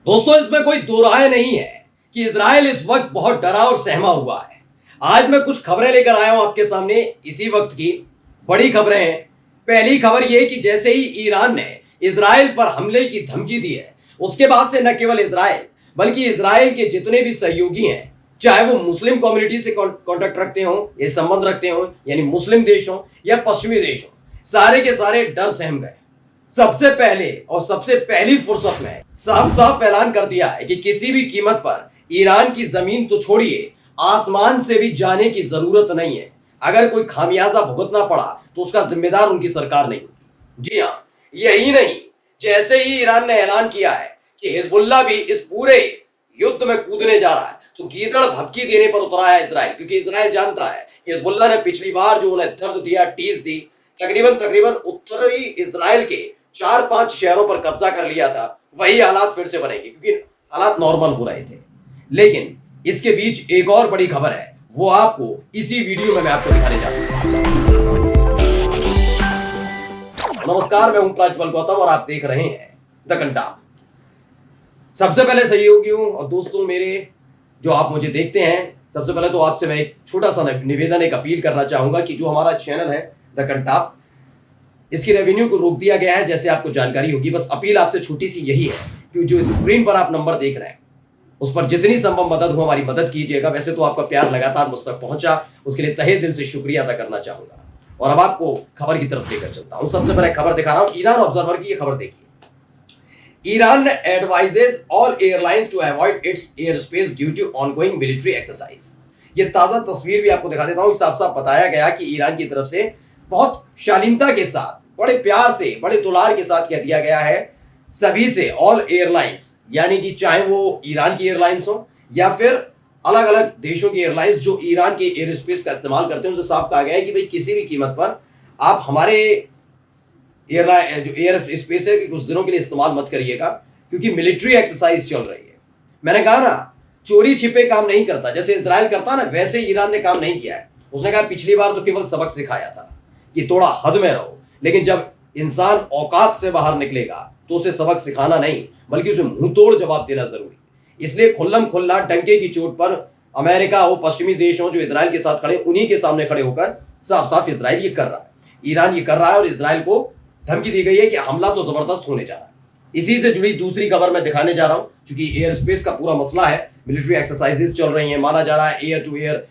दोस्तों, इसमें कोई दो राय नहीं है कि इजराइल इस वक्त बहुत डरा और सहमा हुआ है। आज मैं कुछ खबरें लेकर आया हूं आपके सामने इसी वक्त की। बड़ी खबरें हैं। पहली खबर यह कि जैसे ही ईरान ने इजराइल पर हमले की धमकी दी है, उसके बाद से न केवल इजराइल बल्कि इजराइल के जितने भी सहयोगी हैं, चाहे वो मुस्लिम कम्युनिटी से कॉन्टेक्ट रखते हों, ये संबंध रखते हों, यानी मुस्लिम देश हों या पश्चिमी देश हों, सारे के सारे डर सहम गए। सबसे पहले और सबसे पहली फुर्सत में साफ साफ ऐलान कर दिया है कि किसी भी कीमत पर ईरान की जमीन तो छोड़िए, आसमान से भी जाने की जरूरत नहीं है। अगर कोई खामियाजा भुगतना पड़ा तो उसका जिम्मेदार उनकी सरकार नहीं। जी हाँ, यही नहीं, जैसे ही ईरान ने ऐलान किया है कि हिजबुल्लाह भी इस पूरे युद्ध में कूदने जा रहा है, तो गीदड़ भभकी देने पर उतरा है इजराइल, क्योंकि इजराइल जानता है कि हिजबुल्लाह ने पिछली बार जो उन्हें दर्द दिया, टीस दी, तकरीबन उत्तरी इजराइल के 4-5 शहरों पर कब्जा कर लिया था, वही हालात फिर से बनेंगे, क्योंकि हालात नॉर्मल हो रहे थे। लेकिन इसके बीच एक और बड़ी खबर है, वो आपको इसी वीडियो में मैं आपको दिखाने जा रहा हूं। नमस्कार, मैं हूं प्रज्वल गौतम और आप देख रहे हैं द कंटाप। सबसे पहले सहयोगियों और दोस्तों मेरे जो आप मुझे देखते हैं, सबसे पहले तो आपसे मैं एक छोटा सा निवेदन, एक अपील करना चाहूंगा कि जो हमारा चैनल है द कंटाप, इसकी रेवेन्यू को रोक दिया गया है, जैसे आपको जानकारी होगी। बस अपील आपसे छोटी सी यही है कि जो स्क्रीन पर आप नंबर देख रहे हैं, उस पर जितनी संभव मदद हो हमारी मदद कीजिएगा। वैसे तो आपका प्यार लगातार मुझ तक पहुंचा, उसके लिए तहे दिल से शुक्रिया अदा करना चाहूंगा। और अब आपको खबर की तरफ लेकर चलता हूं। सबसे पहले खबर दिखा रहा हूं, ईरान ऑब्जर्वर की ये खबर देखिए। ईरान ने advises all airlines to avoid its air space due to ongoing military exercise. ये ताजा तस्वीर भी आपको दिखा देता हूं। साफ साफ बताया गया कि ईरान की तरफ से बहुत शालीनता के साथ, बड़े प्यार से, बड़े दुलार के साथ कह दिया गया है सभी से, ऑल एयरलाइंस, यानी कि चाहे वो ईरान की एयरलाइंस हो या फिर अलग अलग देशों की एयरलाइंस जो ईरान के एयर स्पेस का इस्तेमाल करते हैं, उनसे साफ कहा गया है कि भाई किसी भी कीमत पर आप हमारे एयरलाइन जो एयर स्पेस है कि कुछ दिनों के लिए इस्तेमाल मत करिएगा, क्योंकि मिलिट्री एक्सरसाइज चल रही है। मैंने कहा ना, चोरी छिपे काम नहीं करता। जैसे इजराइल करता ना, वैसे ईरान ने काम नहीं किया है। उसने कहा पिछली बार तो केवल सबक सिखाया था कि थोड़ा हद में रहो, लेकिन जब इंसान औकात से बाहर निकलेगा तो उसे सबक सिखाना नहीं बल्कि उसे मुंह तोड़ जवाब देना जरूरी। इसलिए खुल्लम खुल्ला डंके की चोट पर अमेरिका हो, पश्चिमी देश हो जो इजराइल के साथ खड़े, उन्हीं के सामने खड़े होकर साफ साफ इजराइल ये कर रहा है, ईरान ये कर रहा है, और इजराइल को धमकी दी गई है कि हमला तो जबरदस्त होने जा रहा है। इसी से जुड़ी दूसरी खबर मैं दिखाने जा रहा हूं, क्योंकि एयर स्पेस का पूरा मसला है, मिलिट्री एक्सरसाइजेस चल रही हैं। माना जा रहा है एयर टू एयर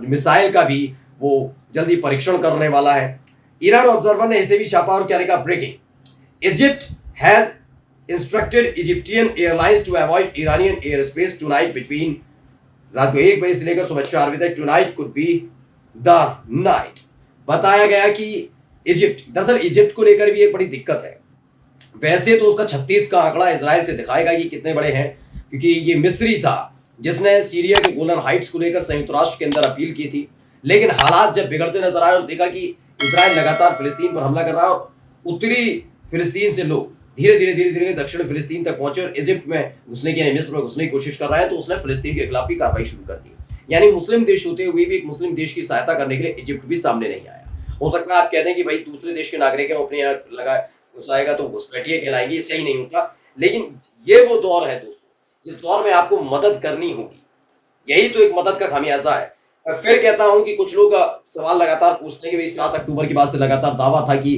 मिसाइल का भी वो जल्दी परीक्षण करने वाला है। ईरान ऑब्जर्वर ने इसे भी छापा और क्या लिखा, breaking, Egypt has instructed Egyptian airlines to avoid Iranian air space tonight between, रात को 1 बजे से लेकर सुबह 4 बजे तक, tonight could be the night. बताया गया कि इजिप्ट, दरअसल इजिप्ट को लेकर भी एक बड़ी दिक्कत है। वैसे तो उसका 36 का आंकड़ा इजराइल से दिखाएगा कि कितने बड़े हैं, क्योंकि ये मिस्री था जिसने सीरिया के गोलन हाइट्स को लेकर संयुक्त राष्ट्र के अंदर अपील की थी। लेकिन हालात जब बिगड़ते नजर आए और देखा कि इजराइल लगातार फिलिस्तीन पर हमला कर रहा है और उत्तरी फिलिस्तीन से लोग धीरे धीरे दक्षिण फिलिस्तीन तक पहुंचे और इजिप्ट में घुसने की, मिस्र में घुसने की कोशिश कर रहा है, तो उसने फिलिस्तीन के खिलाफ ही कार्रवाई शुरू कर दी। यानी मुस्लिम देश होते हुए भी एक मुस्लिम देश की सहायता करने के लिए इजिप्ट भी सामने नहीं आया। हो सकता है आप कहते हैं कि भाई दूसरे देश के नागरिक है, अपने यहाँ लगा घुसाएगा तो घुसपैठिए कहलाएंगे, इससे ही नहीं होता। लेकिन ये वो दौर है दोस्तों जिस दौर में आपको मदद करनी होगी। यही तो एक मदद का खामियाजा है। मैं फिर कहता हूं कि कुछ लोग सवाल लगातार पूछते हैं कि भाई 7 अक्टूबर के बाद से लगातार दावा था कि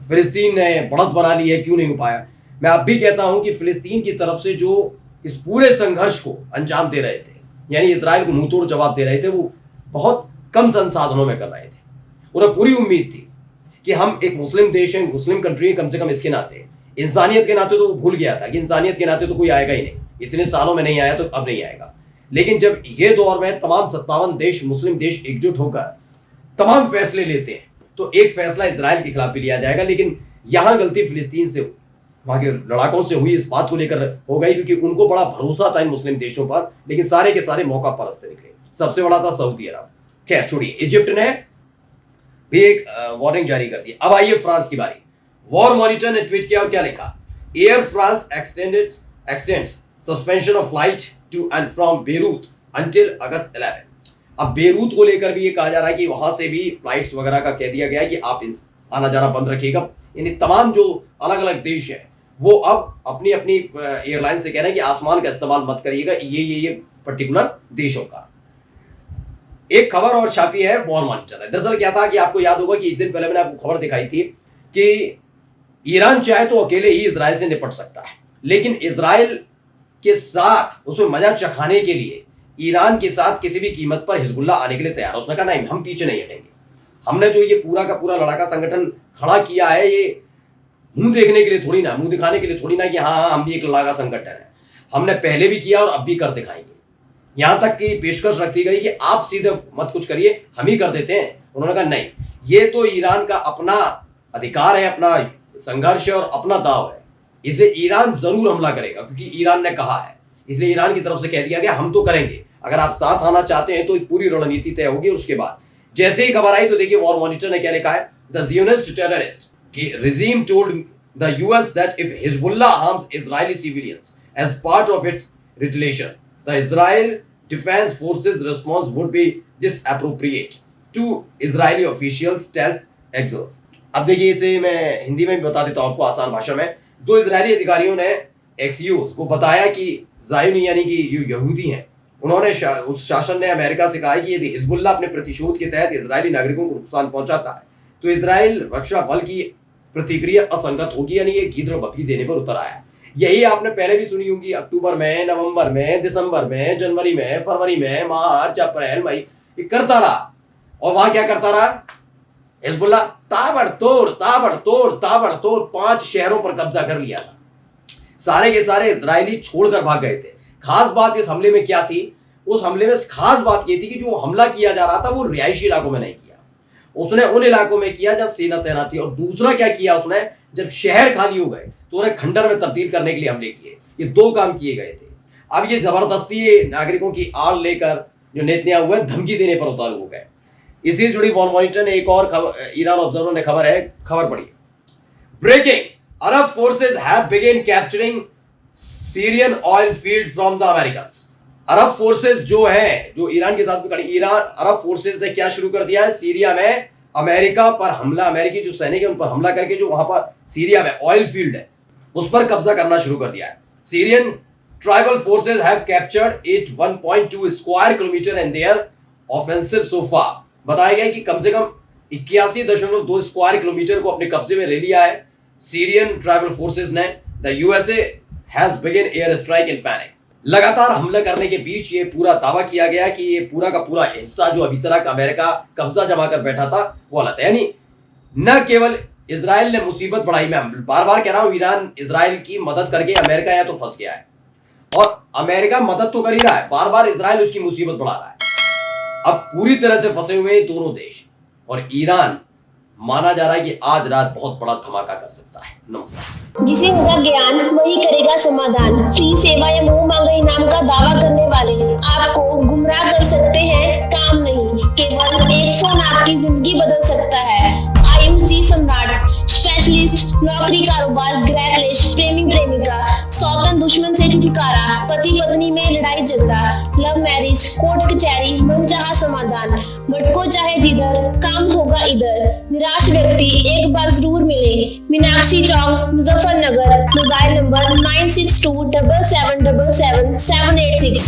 फिलिस्तीन ने बढ़त बना ली है, क्यों नहीं हो पाया। मैं अब भी कहता हूं कि फिलिस्तीन की तरफ से जो इस पूरे संघर्ष को अंजाम दे रहे थे, यानी इजराइल को मुंह तोड़ जवाब दे रहे थे, वो बहुत कम संसाधनों में कर रहे थे। उन्हें पूरी उम्मीद थी कि हम एक मुस्लिम देश हैं, मुस्लिम कंट्री है, कम से कम इसके नाते, इंसानियत के नाते तो वो भूल गया था कि इंसानियत के नाते तो कोई आएगा ही नहीं, इतने सालों में नहीं आया तो अब नहीं आएगा। लेकिन जब ये दौर में तमाम 57 देश, मुस्लिम देश एकजुट होकर तमाम फैसले लेते हैं, तो एक फैसला इजराइल के खिलाफ भी लिया जाएगा। लेकिन यहां गलती फिलिस्तीन से हुई, वहां के लड़ाकों से हुई, इस बात को लेकर हो गई क्योंकि उनको बड़ा भरोसा था इन मुस्लिम देशों पर, लेकिन सारे के सारे मौका परस्त निकले। सबसे बड़ा था सऊदी अरब। खैर छोड़िए, इजिप्ट ने भी एक वार्निंग जारी कर दी। अब आइए फ्रांस की बारी। वॉर मॉनिटर ने ट्वीट किया और क्या लिखा, Air France extends suspension of flight to and from Beirut until August 11। अब बेरूत को लेकर भी ये कहा जा रहा है कि वहां से भी फ्लाइट्स वगैरह का कह दिया गया है कि आप आना जाना बंद रखिएगा। यानी तमाम जो अलग अलग देश हैं वो अब अपनी अपनी एयरलाइन से कह रहे हैं कि आसमान का इस्तेमाल मत करिएगा ये पर्टिकुलर देशों का। एक खबर और छापी है वॉर मॉनिटर है। दरअसल क्या था कि आपको याद होगा कि एक दिन पहले मैंने आपको खबर दिखाई थी कि ईरान चाहे तो अकेले ही इजराइल से निपट सकता है, लेकिन इजराइल के साथ उसमें मजा चखाने के लिए ईरान के साथ किसी भी कीमत पर हिजबुल्ला आने के लिए तैयार है। उसने कहा नहीं, हम पीछे नहीं हटेंगे। हमने जो ये पूरा का पूरा लड़ाका संगठन खड़ा किया है, ये मुंह देखने के लिए थोड़ी ना, मुंह दिखाने के लिए थोड़ी ना कि हाँ हम भी एक लड़ाका संगठन है। हमने पहले भी किया और अब भी कर दिखाएंगे। यहां तक की पेशकश रखी गई कि आप सीधे मत कुछ करिए, हम ही कर देते हैं। उन्होंने कहा नहीं, ये तो ईरान का अपना अधिकार है, अपना संघर्ष है और अपना दाव है, इसलिए ईरान जरूर हमला करेगा क्योंकि ईरान ने कहा है। इसलिए ईरान की तरफ से कह दिया गया हम तो करेंगे, अगर आप साथ आना चाहते हैं तो पूरी रणनीति तय होगी। उसके बाद जैसे ही खबर आई तो देखिए वॉर मॉनिटर ने क्या लिखा है, the Zionist terrorist regime told the US that if Hezbollah harms Israeli civilians as part of its retaliation, the Israel Defense Forces response would be disappropriate to Israeli officials, tells Axios। अब देखिए इसे मैं हिंदी में भी बता देता हूं आपको आसान भाषा में। दो इजरायली अधिकारियों ने एक्सियोस को बताया कि ज़ायोनी यानी कि जो यहूदी हैं, उन्होंने उस शासन ने अमेरिका से कहा है कि यदि हिजबुल्लाह अपने प्रतिशोध के तहत इजरायली नागरिकों को नुकसान पहुंचाता है तो इजराइल रक्षा बल की प्रतिक्रिया असंगत होगी, यानी ये गीदड़ बकरी देने पर उतर आया। यही आपने पहले भी सुनी होगी, अक्टूबर में, नवंबर में, दिसंबर में, जनवरी में, फरवरी में, मार्च, अप्रैल, मई, ये करता रहा। और वहां क्या करता रहा हिजबुल्लाह? ताबड़तोड़ 5 शहरों पर कब्जा कर लिया था। सारे के सारे इजरायली छोड़कर भाग गए थे। खास बात इस हमले में क्या थी? उस हमले में खास बात ये थी कि जो हमला किया जा रहा था वो रिहायशी इलाकों में नहीं किया, उसने उन इलाकों में किया जहां सेना तैनात थी। और दूसरा क्या किया उसने, जब शहर खाली हो गए तो उन्हें खंडर में तब्दील करने के लिए हमले किए। ये 2 काम किए गए थे। अब ये जबरदस्ती नागरिकों की आड़ लेकर जो नेतन्याहू है धमकी देने पर उतारू हो गए। इसी जुड़ी वॉर मॉनिटर ने एक और खबर, ईरान ऑब्जर्वर ने खबर पढ़ी, breaking, Arab forces have begun capturing Syrian oil field from the Americans. Arab forces जो है, जो ईरान के साथ में ईरान अरब फोर्सेस ने क्या शुरू कर दिया है, सीरिया में अमेरिका पर हमला, अमेरिकी जो सैनिक है उन पर हमला करके जो वहां पर सीरिया में ऑयल फील्ड है उस पर कब्जा करना शुरू कर दिया है। Syrian tribal forces have captured it 1.2 square kilometer in their offensive so far. बताया गया कि कम से कम 81.2 स्क्वायर किलोमीटर को अपने कब्जे में ले लिया है सीरियन ट्राइबल फोर्सेस ने। The USA has begin air strike in panic. लगातार हमला करने के बीच ये पूरा दावा किया गया कि ये पूरा का पूरा हिस्सा जो अभी तक अमेरिका कब्जा जमा कर बैठा था वो गलत है। यानी न केवल इजराइल ने मुसीबत बढ़ाई, मैं बार बार कह रहा हूं, ईरान इजराइल की मदद करके अमेरिका या तो फंस गया है और अमेरिका मदद तो कर ही रहा है, बार बार इजराइल उसकी मुसीबत बढ़ा रहा है। अब पूरी तरह से फंसे हुए दोनों देश, और ईरान माना जा रहा है कि आज रात बहुत बड़ा धमाका कर सकता है। नमस्कार। जिसे होगा ज्ञान वही करेगा समाधान। फ्री सेवा या मुंह मांगे इनाम का दावा करने वाले आपको गुमराह कर सकते हैं, काम नहीं, केवल एक फोन आपकी जिंदगी बदल सकता है। आयुष जी सम्राट, स्पेशलिस्ट, नौकरी, कारोबार, गृह क्लेश, प्रेमी प्रेमिका, सौतन दुश्मन से छुटकारा, पति पत्नी में लड़ाई झगड़ा, लव मैरिज, कोर्ट कचहरी, मनचाहा समाधान। भटको चाहे जिधर, काम होगा इधर। निराश व्यक्ति एक बार जरूर मिले। मीनाक्षी चौक, मुजफ्फरनगर। Mobile number 9627777786।